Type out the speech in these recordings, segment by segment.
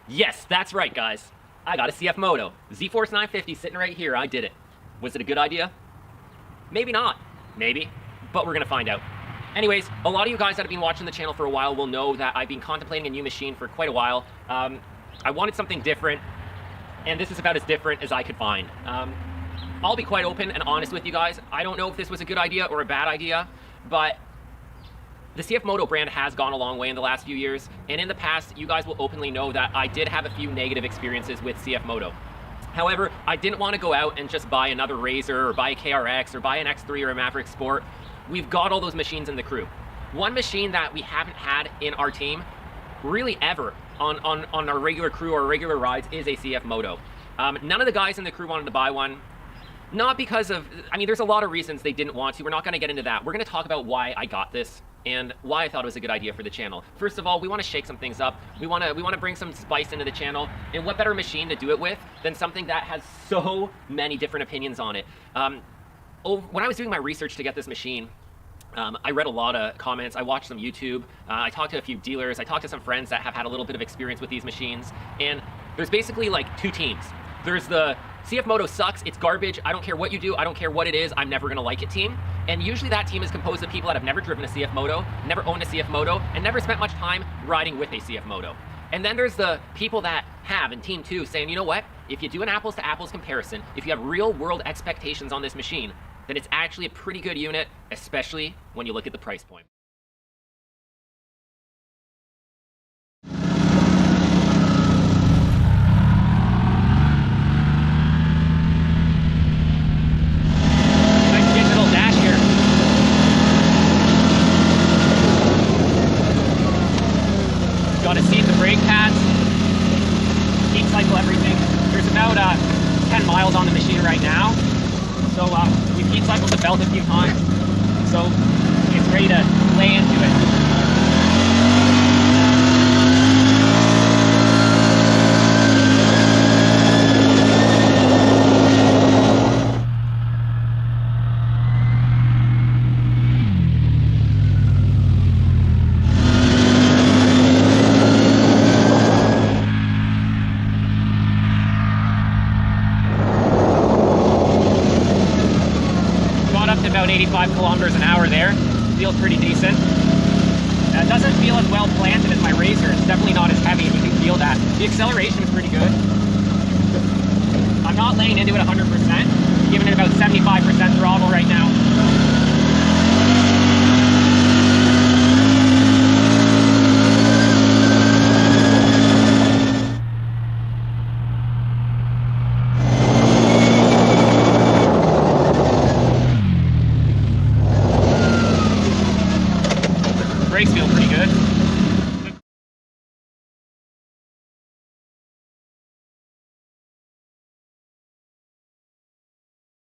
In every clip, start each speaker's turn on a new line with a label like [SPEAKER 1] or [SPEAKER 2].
[SPEAKER 1] Yes, that's right, guys. I got a CF Moto. ZForce 950 sitting right here. I did it. Was it a good idea? Maybe not. Maybe. But we're going to find out. Anyways, a lot of you guys that have been watching the channel for a while will know that I've been contemplating a new machine for quite a while. I wanted something different, and this is about as different as I could find. I'll be quite open and honest with you guys. I don't know if this was a good idea or a bad idea, but the CF Moto brand has gone a long way in the last few years, and in the past, you guys will openly know that I did have a few negative experiences with CF Moto. However, I didn't want to go out and just buy another Razor or buy a KRX or buy an X3 or a Maverick Sport. We've got all those machines in the crew. One machine that we haven't had in our team, really ever, on our regular crew or regular rides is a CF Moto. None of the guys in the crew wanted to buy one. Not because of, I mean, there's a lot of reasons they didn't want to. We're not going to get into that. We're going to talk about why I got this and why I thought it was a good idea for the channel. First of all, we want to shake some things up. We want to bring some spice into the channel. And what better machine to do it with than something that has so many different opinions on it. When I was doing my research to get this machine, I read a lot of comments. I watched some YouTube. I talked to a few dealers. I talked to some friends that have had a little bit of experience with these machines. And there's basically like two teams. There's the CF Moto sucks, it's garbage, I don't care what you do, I don't care what it is, I'm never gonna like it team. And usually that team is composed of people that have never driven a CF Moto, never owned a CF Moto, and never spent much time riding with a CF Moto. And then there's the people that have in team two saying, you know what, if you do an apples to apples comparison, if you have real world expectations on this machine, then it's actually a pretty good unit, especially when you look at the price point. Got to seat the brake pads, heat cycle everything. There's about 10 miles on the machine right now. So we've heat cycled the belt a few times. So it's ready to lay into it. About 85 kilometers an hour there. Feels pretty decent. It doesn't feel as well planted as my Razor. It's definitely not as heavy, and you can feel that. The acceleration is pretty good. I'm not laying into it 100%, giving it about 75% throttle right now. Brakes feel pretty good.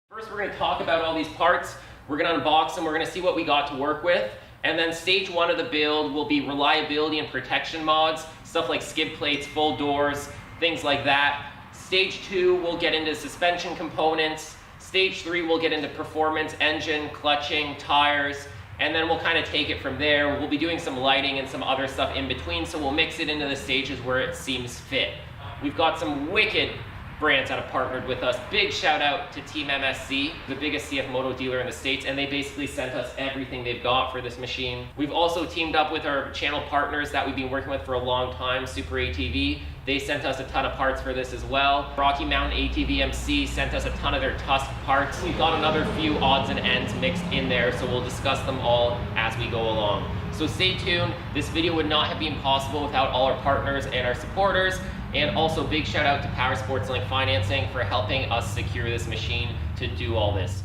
[SPEAKER 1] First, we're going to talk about all these parts. We're going to unbox them. We're going to see what we got to work with. And then stage one of the build will be reliability and protection mods, stuff like skid plates, full doors, things like that. Stage two, we'll get into suspension components. Stage three, we'll get into performance, engine, clutching, tires. And then we'll kind of take it from there. We'll be doing some lighting and some other stuff in between, so we'll mix it into the stages where it seems fit. We've got some wicked brands that have partnered with us. Big shout out to Team MSC, the biggest CF Moto dealer in the States, and they basically sent us everything they've got for this machine. We've also teamed up with our channel partners that we've been working with for a long time, Super ATV. They sent us a ton of parts for this as well. Rocky Mountain ATV MC sent us a ton of their Tusk parts. We've got another few odds and ends mixed in there, so we'll discuss them all as we go along. So stay tuned. This video would not have been possible without all our partners and our supporters. And also big shout out to PowersportsLink Financing for helping us secure this machine to do all this.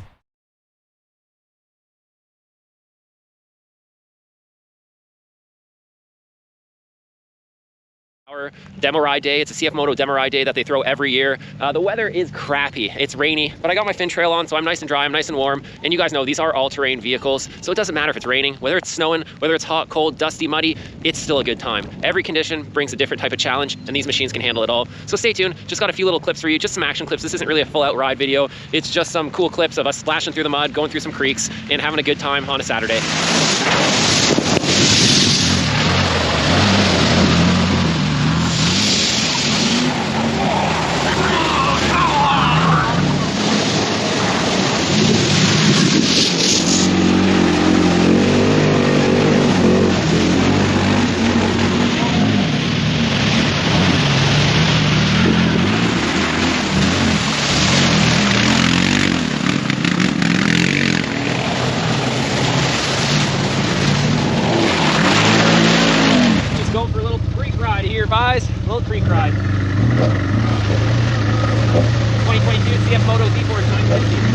[SPEAKER 1] Our demo ride day. It's a CF Moto demo ride day that they throw every year. The weather is crappy. It's rainy, but I got my fin trail on, so I'm nice and dry, I'm nice and warm. And you guys know these are all-terrain vehicles, so it doesn't matter if it's raining, whether it's snowing, whether it's hot, cold, dusty, muddy, it's still a good time. Every condition brings a different type of challenge, and these machines can handle it all. So stay tuned. Just got a few little clips for you, just some action clips. This isn't really a full-out ride video. It's just some cool clips of us splashing through the mud, going through some creeks, and having a good time on a Saturday. here, guys. Little creek ride. 2022 CF Moto ZForce 950.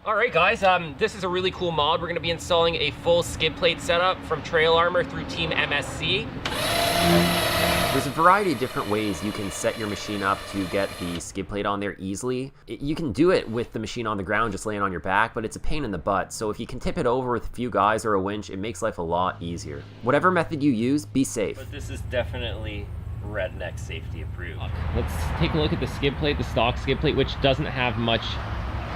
[SPEAKER 1] Alright guys, this is a really cool mod. We're going to be installing a full skid plate setup from Trail Armor through Team MSC.
[SPEAKER 2] There's a variety of different ways you can set your machine up to get the skid plate on there easily. You can do it with the machine on the ground, just laying on your back, but it's a pain in the butt. So if you can tip it over with a few guys or a winch, it makes life a lot easier. Whatever method you use, be safe.
[SPEAKER 3] But this is definitely redneck safety approved.
[SPEAKER 1] Let's take a look at the skid plate, the stock skid plate, which doesn't have much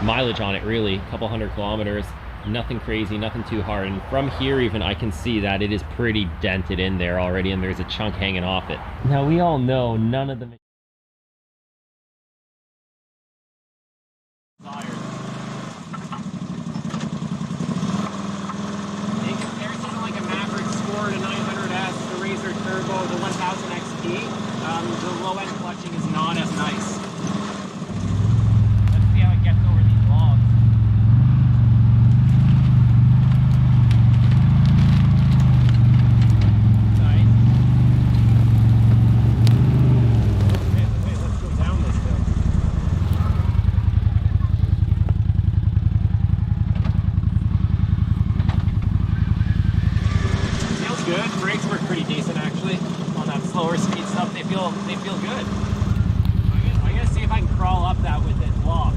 [SPEAKER 1] mileage on it really, a couple 100 kilometers, nothing crazy, nothing too hard. And from here even I can see that it is pretty dented in there already, and there's a chunk hanging off it. Now we all know none of the in comparison to like a Maverick Sport, a 900S, the Razor Turbo, the 1000 XP, the low end clutching is not as nice. Let's see how it gets over these logs. Wait, let's go down this hill. Feels good. Brakes work pretty decent actually. On that slower speed stuff, they feel good. I'm gonna see if I can crawl up that with it locked.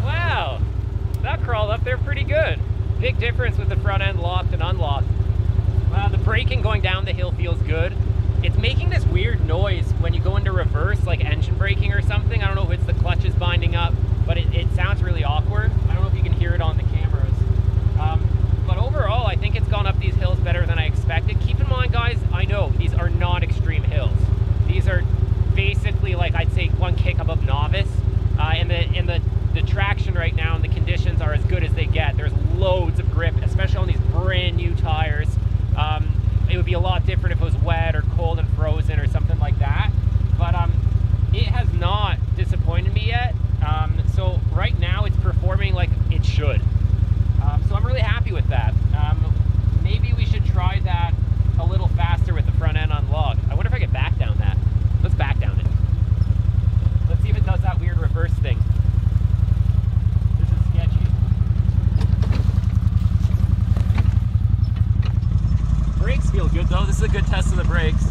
[SPEAKER 1] Wow, that crawled up there pretty good. Big difference with the front end locked and unlocked. The braking going down the hill feels good. It's making this weird noise when you go into reverse, like engine braking or something. I don't know if it's the clutches binding up, but it sounds really awkward. I don't know if you can hear it on the cameras. But overall, I think it's gone up these hills better than I expected. Keep in mind, guys, I know these are not extreme hills. These are basically, like, I'd say one kick above novice. And the traction right now and the conditions are as good with that. Maybe we should try that a little faster with the front end unlocked. I wonder if I could back down that. Let's back down it. Let's see if it does that weird reverse thing. This is sketchy. Brakes feel good though. This is a good test of the brakes.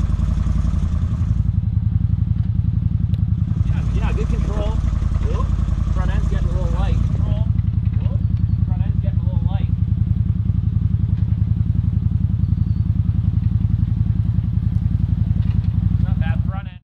[SPEAKER 1] Yeah, good control. Whoop. Front end's getting a little light. Control. Whoop. Front end's getting a little light. Not bad front end.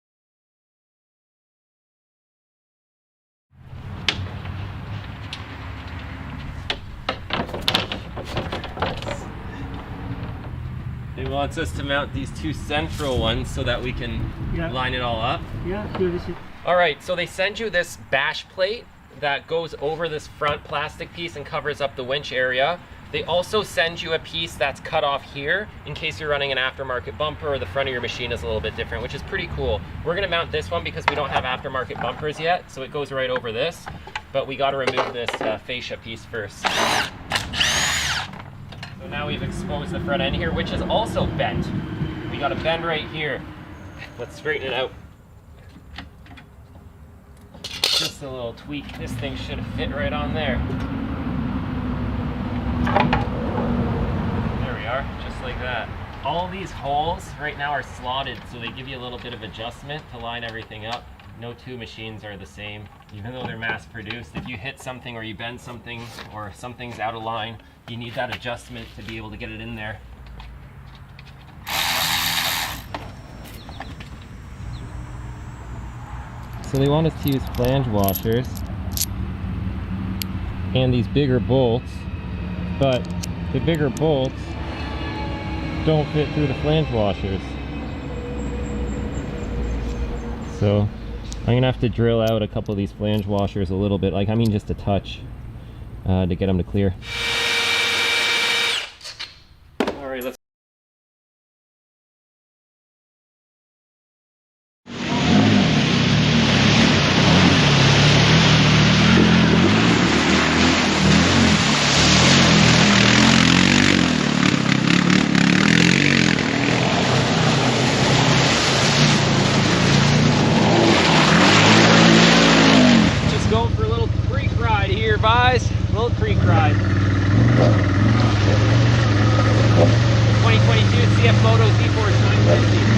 [SPEAKER 3] It wants us to mount these two central ones so that we can line it all up.
[SPEAKER 4] Yeah, here this is.
[SPEAKER 1] All right, so they send you this bash plate that goes over this front plastic piece and covers up the winch area. They also send you a piece that's cut off here in case you're running an aftermarket bumper or the front of your machine is a little bit different, which is pretty cool. We're gonna mount this one because we don't have aftermarket bumpers yet, so it goes right over this, but we gotta remove this fascia piece first. So now we've exposed the front end here, which is also bent. We got a bend right here. Let's straighten it out. Just a little tweak. This thing should have fit right on there. There we are, just like that. All these holes right now are slotted, so they give you a little bit of adjustment to line everything up. No two machines are the same, even though they're mass produced. If you hit something or you bend something or something's out of line, you need that adjustment to be able to get it in there. So they want us to use flange washers and these bigger bolts, but the bigger bolts don't fit through the flange washers. So I'm gonna have to drill out a couple of these flange washers a little bit, like I mean just a touch, to get them to clear. All right, let's. Going for a little creek ride here, guys. A little creek ride. 2022 CF Moto ZFORCE 950.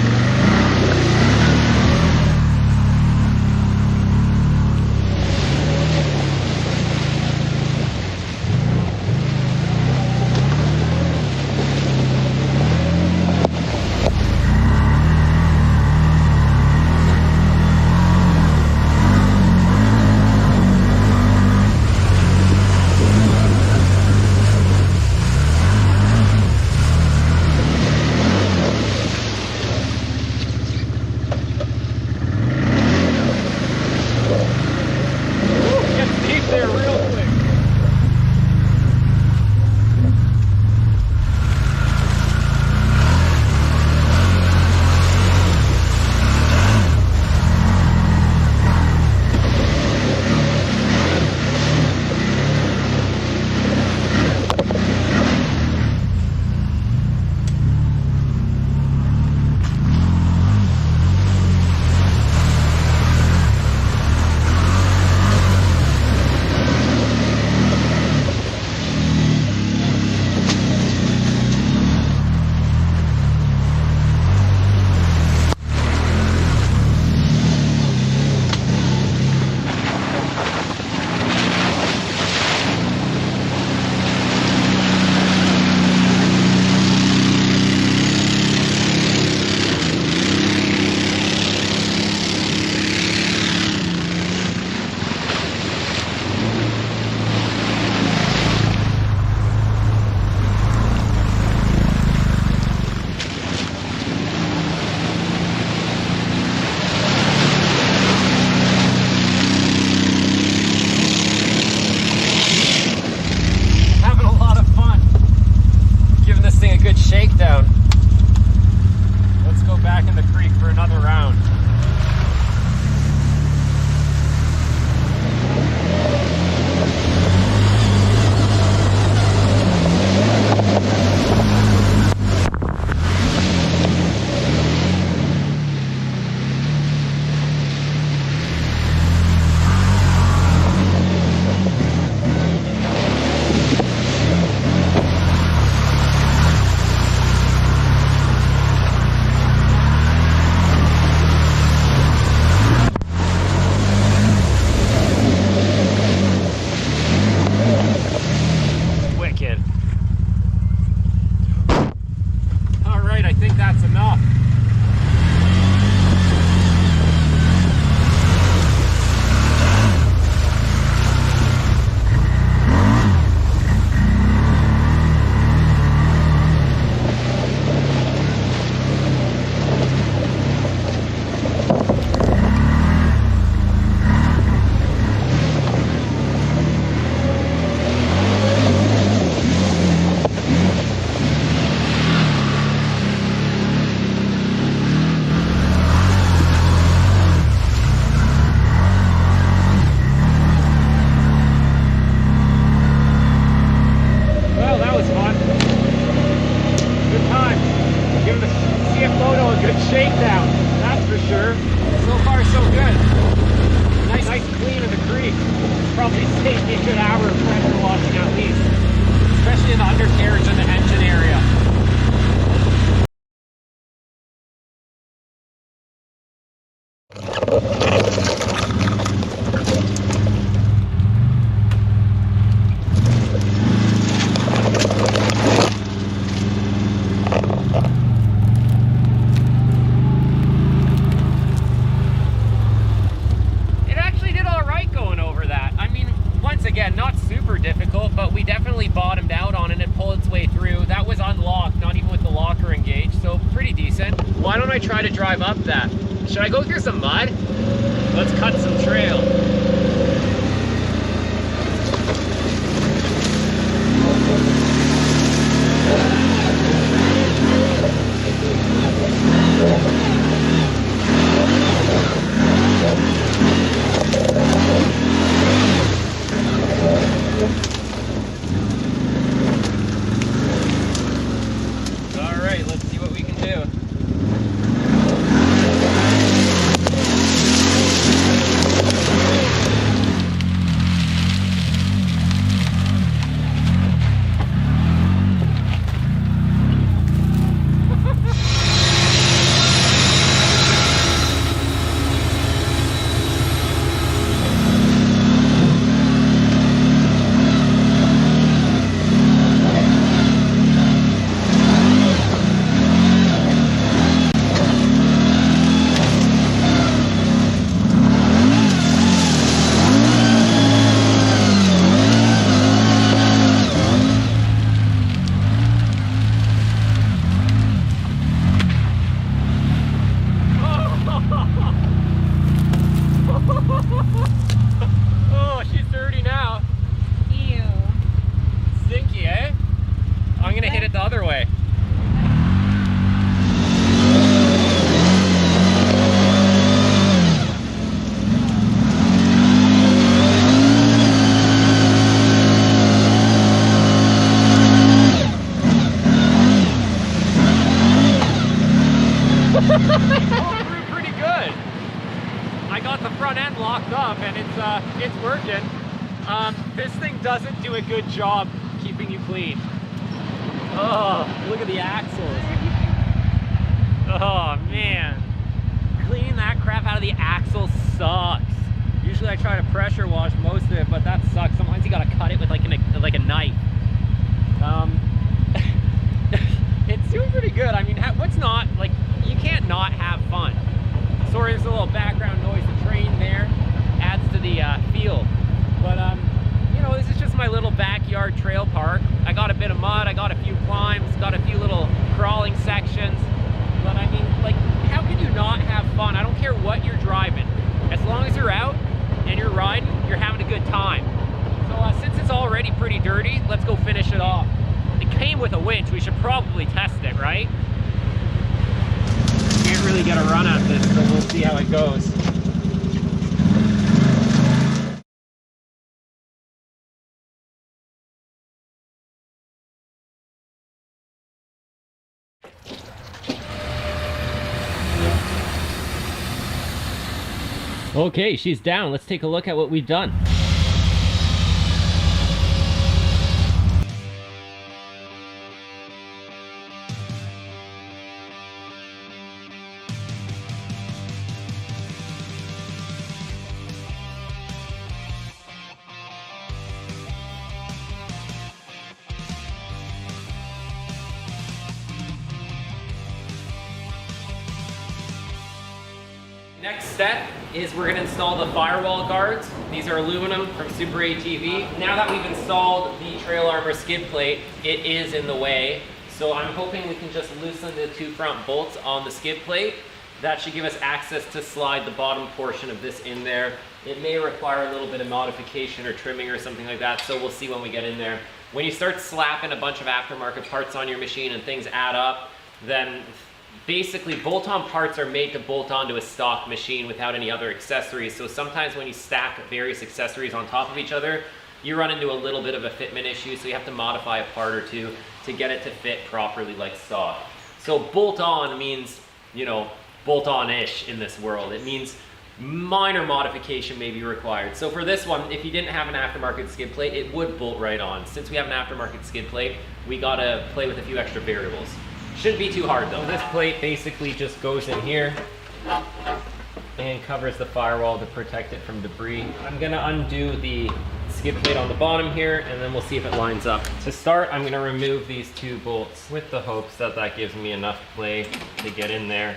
[SPEAKER 1] shakedown, that's for sure. So far, so good. Nice clean of the creek. Probably saved me a good hour of pressure washing at least, especially in the undercarriage and the engine area. Not super difficult, but we definitely bottomed out on it and pulled its way through. That was unlocked, not even with the locker engaged, so pretty decent. Why don't I try to drive up that? Should I go through some mud? Let's cut some trail. Oh, she's dirty now.
[SPEAKER 4] Ew.
[SPEAKER 1] Stinky, eh? I'm gonna hit it the other way. Pretty good. I got the front end locked up and it's working. This thing doesn't do a good job keeping you clean. Oh, look at the axles. Oh man, cleaning that crap out of the axle sucks. Usually I try to pressure wash most of it, but that sucks. Sometimes you gotta cut it with like a knife. It's doing pretty good. I mean, what's not, like, you can't not have fun. Sorry, there's a little background noise. The train there adds to the feel. But, you know, this is just my little backyard trail park. I got a bit of mud, I got a few climbs, got a few little crawling sections. But I mean, like, how can you not have fun? I don't care what you're driving. As long as you're out and you're riding, you're having a good time. So since it's already pretty dirty, let's go finish it off. It came with a winch. We should probably test it, right? Can't really get a run at this, so we'll see how it goes. Okay, she's down. Let's take a look at what we've done. Next step is we're going to install the firewall guards. These are aluminum from Super ATV. Now that we've installed the trail armor skid plate, it is in the way. So I'm hoping we can just loosen the two front bolts on the skid plate. That should give us access to slide the bottom portion of this in there. It may require a little bit of modification or trimming or something like that, so we'll see when we get in there. When you start slapping a bunch of aftermarket parts on your machine and things add up, then basically bolt-on parts are made to bolt onto a stock machine without any other accessories. So sometimes when you stack various accessories on top of each other, you run into a little bit of a fitment issue, so you have to modify a part or two to get it to fit properly like stock. So bolt on means you know, bolt-on-ish in this world. It means minor modification may be required. So for this one, if you didn't have an aftermarket skid plate, it would bolt right on. Since we have an aftermarket skid plate, we gotta play with a few extra variables. Shouldn't be too hard though.
[SPEAKER 3] This plate basically just goes in here and covers the firewall to protect it from debris. I'm gonna undo the skid plate on the bottom here, and then we'll see if it lines up. To start, I'm gonna remove these 2 bolts with the hopes that that gives me enough play to get in there.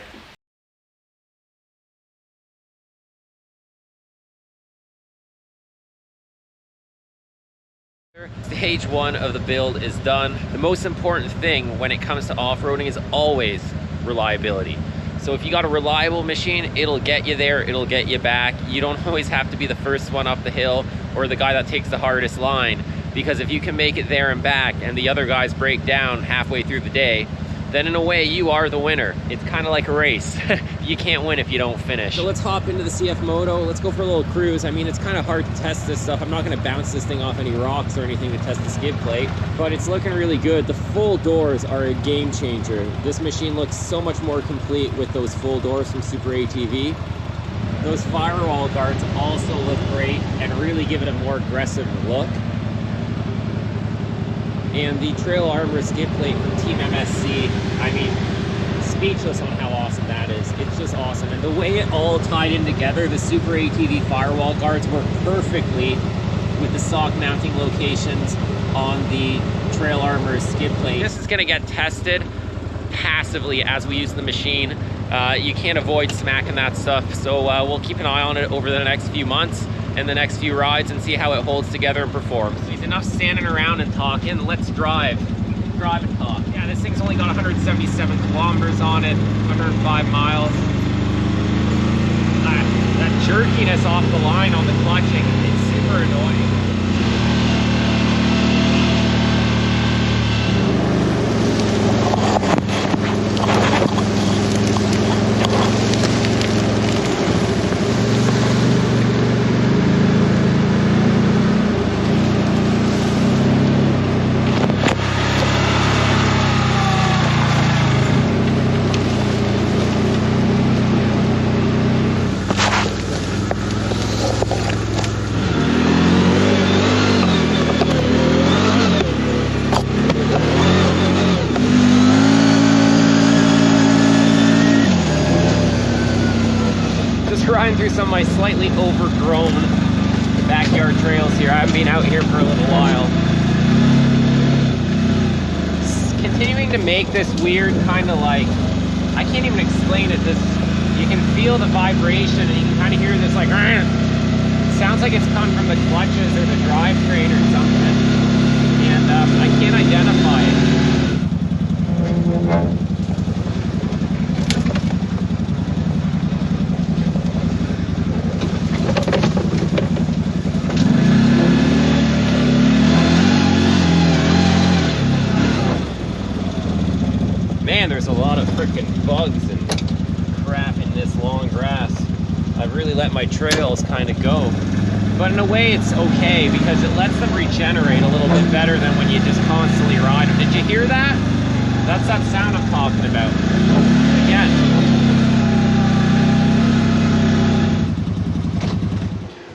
[SPEAKER 1] Stage 1 of the build is done. The most important thing when it comes to off-roading is always reliability. So if you got a reliable machine, it'll get you there, it'll get you back. You don't always have to be the first one up the hill or the guy that takes the hardest line, because if you can make it there and back and the other guys break down halfway through the day, then in a way you are the winner. It's kind of like a race. You can't win if you don't finish.
[SPEAKER 2] So let's hop into the CF Moto. Let's go for a little cruise. I mean, it's kind of hard to test this stuff. I'm not going to bounce this thing off any rocks or anything to test the skid plate, but it's looking really good. The full doors are a game changer. This machine looks so much more complete with those full doors from Super ATV. Those firewall guards also look great and really give it a more aggressive look. And the trail armor skid plate from Team MSC, I mean, speechless on how awesome that is. It's just awesome. And the way it all tied in together, the Super ATV firewall guards work perfectly with the sock mounting locations on the trail armor skid plate.
[SPEAKER 1] This is gonna get tested passively as we use the machine. You can't avoid smacking that stuff, so we'll keep an eye on it over the next few months and the next few rides and see how it holds together and performs. Enough standing around and talking, let's drive and talk. Yeah, this thing's only got 177 kilometers on it, 105 miles. That jerkiness off the line on the clutching, it's super annoying. Riding through some of my slightly overgrown backyard trails here. I haven't been out here for a little while. Continuing to make this weird kind of like, I can't even explain it, this, you can feel the vibration and you can kind of hear this like, it sounds like it's coming from the clutches or the drivetrain or something, and I can't identify it. Man, there's a lot of freaking bugs and crap in this long grass. I've really let my trails kind of go. But in a way it's okay because it lets them regenerate a little bit better than when you just constantly ride them. Did you hear that? That's that sound I'm talking about. Again.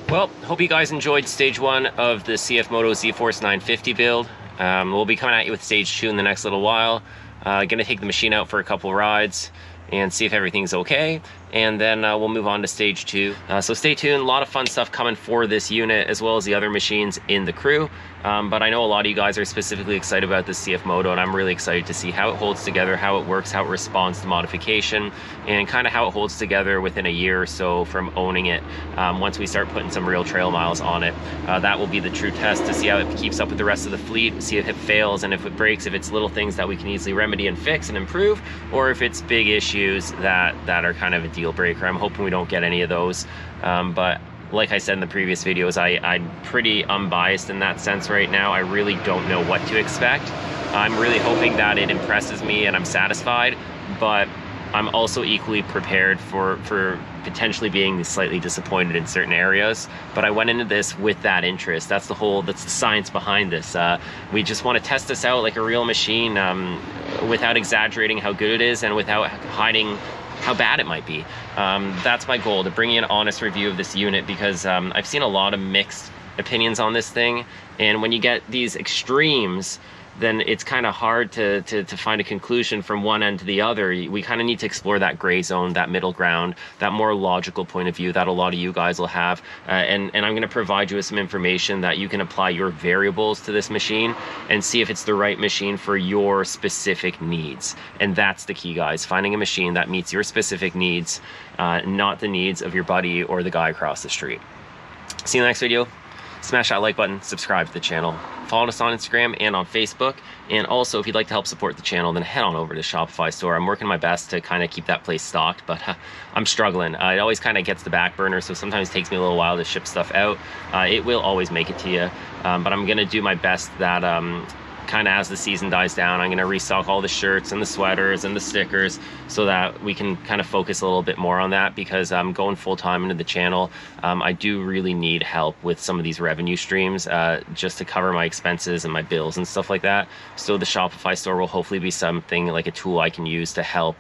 [SPEAKER 1] Well, hope you guys enjoyed stage 1 of the CF Moto ZForce 950 build. We'll be coming at you with stage 2 in the next little while. Gonna take the machine out for a couple rides and see if everything's okay, and then we'll move on to stage 2. So stay tuned, a lot of fun stuff coming for this unit as well as the other machines in the crew. But I know a lot of you guys are specifically excited about this CF Moto, and I'm really excited to see how it holds together, how it works, how it responds to modification, and kind of how it holds together within a year or so from owning it. Once we start putting some real trail miles on it, that will be the true test to see how it keeps up with the rest of the fleet, see if it fails, and if it breaks, if it's little things that we can easily remedy and fix and improve, or if it's big issues that are kind of a deal breaker. I'm hoping we don't get any of those, but like I said in the previous videos, I'm pretty unbiased in that sense right now. I really don't know what to expect. I'm really hoping that it impresses me and I'm satisfied, but I'm also equally prepared for potentially being slightly disappointed in certain areas. But I went into this with that interest. That's the science behind this. We just want to test this out like a real machine, without exaggerating how good it is and without hiding how bad it might be. That's my goal, to bring you an honest review of this unit, because I've seen a lot of mixed opinions on this thing, and when you get these extremes, then it's kind of hard to find a conclusion from one end to the other. We kind of need to explore that gray zone, that middle ground, that more logical point of view that a lot of you guys will have. And I'm going to provide you with some information that you can apply your variables to this machine and see if it's the right machine for your specific needs. And that's the key, guys, finding a machine that meets your specific needs, not the needs of your buddy or the guy across the street. See you in the next video. Smash that like button, subscribe to the channel, follow us on Instagram and on Facebook, and also if you'd like to help support the channel, then head on over to Shopify store. I'm working my best to kind of keep that place stocked, but I'm struggling. It always kind of gets the back burner, so sometimes it takes me a little while to ship stuff out. It will always make it to you, but I'm going to do my best that kind of as the season dies down, I'm going to restock all the shirts and the sweaters and the stickers so that we can kind of focus a little bit more on that, because I'm going full-time into the channel. I do really need help with some of these revenue streams just to cover my expenses and my bills and stuff like that. So the Shopify store will hopefully be something like a tool I can use to help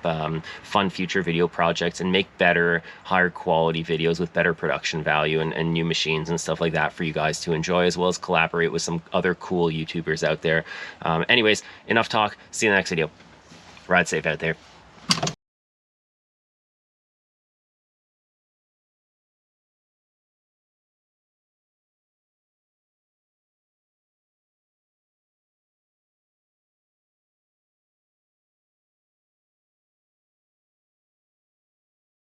[SPEAKER 1] fund future video projects and make better, higher quality videos with better production value and new machines and stuff like that for you guys to enjoy, as well as collaborate with some other cool YouTubers out there. Anyways, enough talk. See you in the next video. Ride safe out there.